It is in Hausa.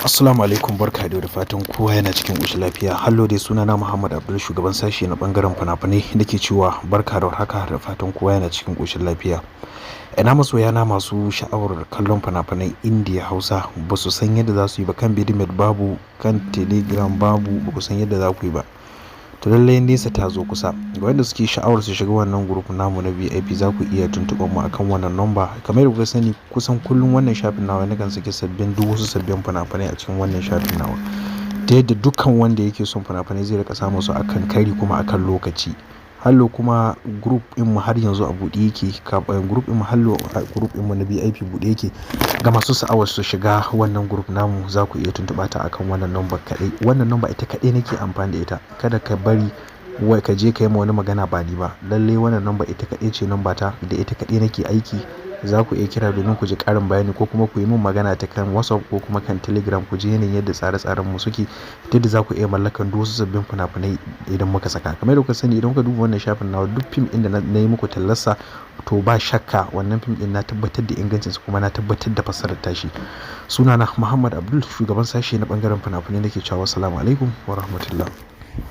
Assalamu alaikum, barka da fatan kowa yana cikin ƙoshin lafiya. Hallo dai, sunana Muhammad Abdul, shugaban sashi na bangaren fina-finai, nake cewa barka da warhaka da fatan kowa yana cikin ƙoshin lafiya. Ina masoyana masu sha'awar kallon fina-finai Indiya Hausa ba su san yadda za su yi ba, kan Bidimet babu, kan Telegram babu, ba ku san yadda za ku yi ba. To lallai nesa ta zo kusa. Ga wanda suke sha'awar su shiga wannan group namu na VIP, za ku iya tuntuɓar mu akan wannan number. Kamar yadda kuka sani, kusan kullum wannan shafin nawa nakan saki duk wasu sabbin fina-finai a cikin wannan shafin nawa, ta yadda dukkan wanda yake son fina-finai zai rika samun su akan kari kuma akan lokaci. Hallo kuma group din mu har yanzu a buɗe yake. Group din mu group din mu na VIP buɗe yake ga masu sha'awar su shiga wannan group namu. Za ku iya tuntuɓa ta akan wannan number kaɗai. Wannan number ita kaɗai nake amfani da ita. Kada ka bari wai ka je ka yi ma wani magana ba ni ba. Lalle wannan number ita kaɗai ce number ta, da ita kaɗai nake aiki. Za ku iya kira domin ku ji ƙarin bayani, ko kuma ku yi min magana ta kan WhatsApp ko kuma kan Telegram, ku ji yanayin yadda tsare-tsaren mu suke, ta yadda za ku iya mallakan duk wasu sabbin fina-finai idan muka saka. Kamar yadda kuka sani, idan kuka duba wannan shafin nawa, duk fim ɗin da na yi muku tallarsa, to ba shakka wannan fim ɗin na tabbatar da ingancinsa kuma na tabbatar da fassarar tashi. Sunana Muhammad Abdul, shugaban sashe na bangaren fina-finai, nake cewa assalamu alaikum wa rahmatullah.